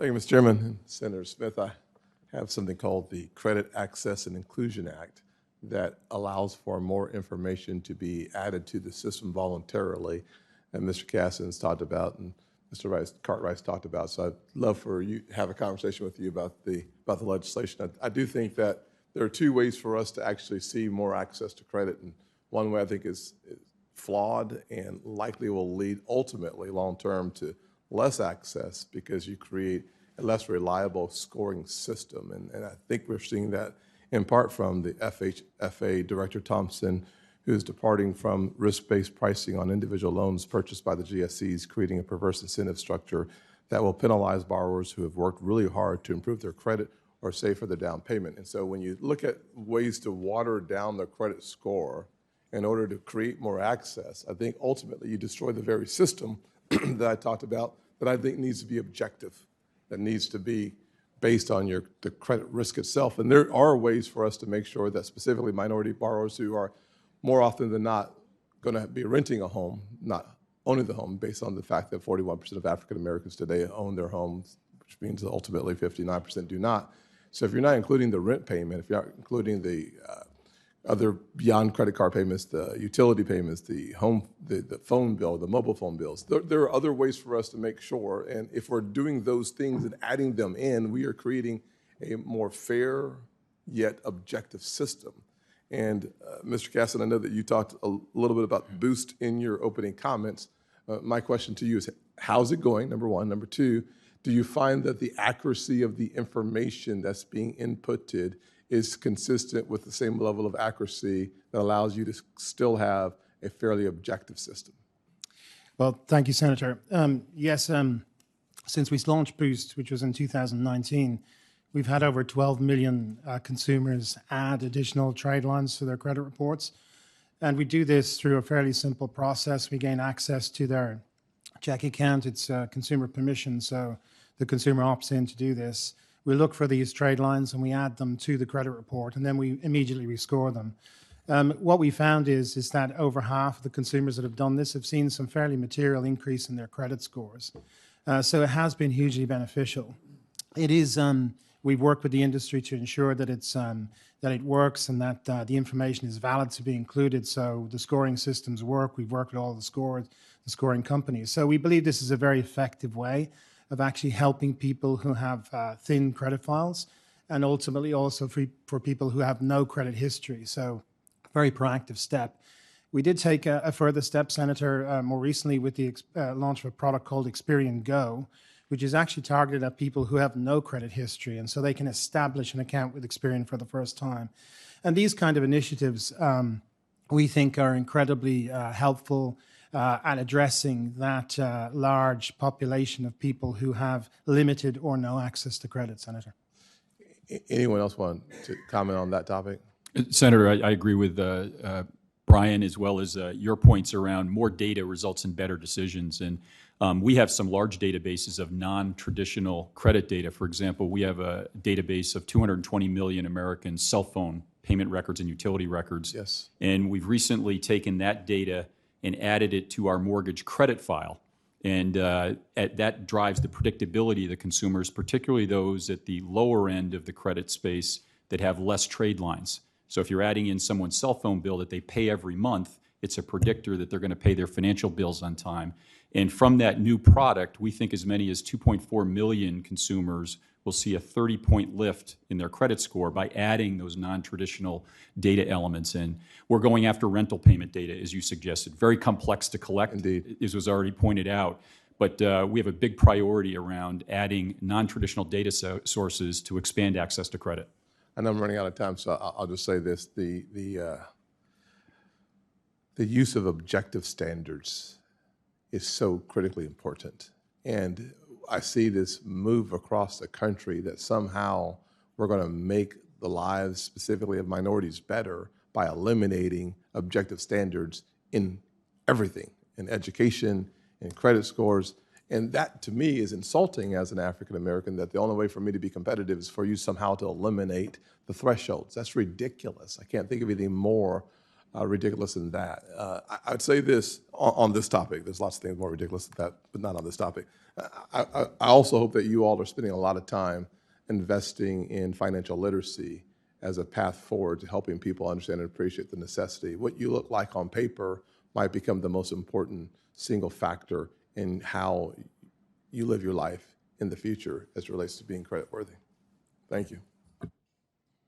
Thank you, Mr. Chairman. Senator Smith, I have something called the Credit Access and Inclusion Act that allows for more information to be added to the system voluntarily, and Mr. Caston's talked about, and Mr. Cartwright's talked about. So I'd love for you to have a conversation with you about the legislation. I do think that there are two ways for us to actually see more access to credit, and one way I think is flawed and likely will lead ultimately long-term to less access because you create a less reliable scoring system. And I think we're seeing that in part from the FHFA Director Thompson, who's departing from risk-based pricing on individual loans purchased by the GSEs, creating a perverse incentive structure that will penalize borrowers who have worked really hard to improve their credit or save for their down payment. And so when you look at ways to water down the credit score in order to create more access, I think ultimately you destroy the very system that I talked about that I think needs to be objective, that needs to be based on the credit risk itself. And there are ways for us to make sure that specifically minority borrowers who are more often than not going to be renting a home, not owning the home, based on the fact that 41% of African Americans today own their homes, which means that ultimately 59% do not. So if you're not including the rent payment, if you're not including the other beyond credit card payments, the utility payments, the phone bill, the mobile phone bills, there are other ways for us to make sure. And if we're doing those things and adding them in, we are creating a more fair yet objective system. And Mr. Caston, I know that you talked a little bit about Boost in your opening comments. My question to you is, how's it going, number one? Number two, do you find that the accuracy of the information that's being inputted is consistent with the same level of accuracy that allows you to still have a fairly objective system? Well, thank you, Senator. Yes, since we launched Boost, which was in 2019, we've had over 12 million consumers add additional trade lines to their credit reports. And we do this through a fairly simple process. We gain access to their checking account. It's consumer permission, so the consumer opts in to do this. We look for these trade lines and we add them to the credit report, and then we immediately rescore them. What we found is that over half of the consumers that have done this have seen some fairly material increase in their credit scores. So it has been hugely beneficial. It is, we've worked with the industry to ensure that that it works and that the information is valid to be included. So the scoring systems work. We've worked with all the scoring companies. So we believe this is a very effective way of actually helping people who have thin credit files, and ultimately also for people who have no credit history. So very proactive step. We did take a further step, Senator, more recently with the launch of a product called Experian Go, which is actually targeted at people who have no credit history, and so they can establish an account with Experian for the first time. And these kind of initiatives, we think, are incredibly helpful at addressing that large population of people who have limited or no access to credit, Senator. Anyone else want to comment on that topic? Senator, I agree with Brian, as well as your points around more data results in better decisions. And we have some large databases of non-traditional credit data. For example, we have a database of 220 million American cell phone payment records and utility records. Yes. And we've recently taken that data and added it to our mortgage credit file. And that drives the predictability of the consumers, particularly those at the lower end of the credit space that have less trade lines. So if you're adding in someone's cell phone bill that they pay every month, it's a predictor that they're going to pay their financial bills on time. And from that new product, we think as many as 2.4 million consumers will see a 30-point lift in their credit score by adding those non-traditional data elements in. We're going after rental payment data, as you suggested. Very complex to collect, Indeed, as was already pointed out. But we have a big priority around adding non-traditional data sources to expand access to credit. I know I'm running out of time, so I'll just say this. The use of objective standards is so critically important. And I see this move across the country that somehow we're going to make the lives specifically of minorities better by eliminating objective standards in everything, in education, in credit scores. And that, to me, is insulting as an African American, that the only way for me to be competitive is for you somehow to eliminate the thresholds. That's ridiculous. I can't think of anything more ridiculous than that. I'd say this on this topic. There's lots of things more ridiculous than that, but not on this topic. I also hope that you all are spending a lot of time investing in financial literacy as a path forward to helping people understand and appreciate the necessity. What you look like on paper might become the most important single factor in how you live your life in the future as it relates to being creditworthy. Thank you.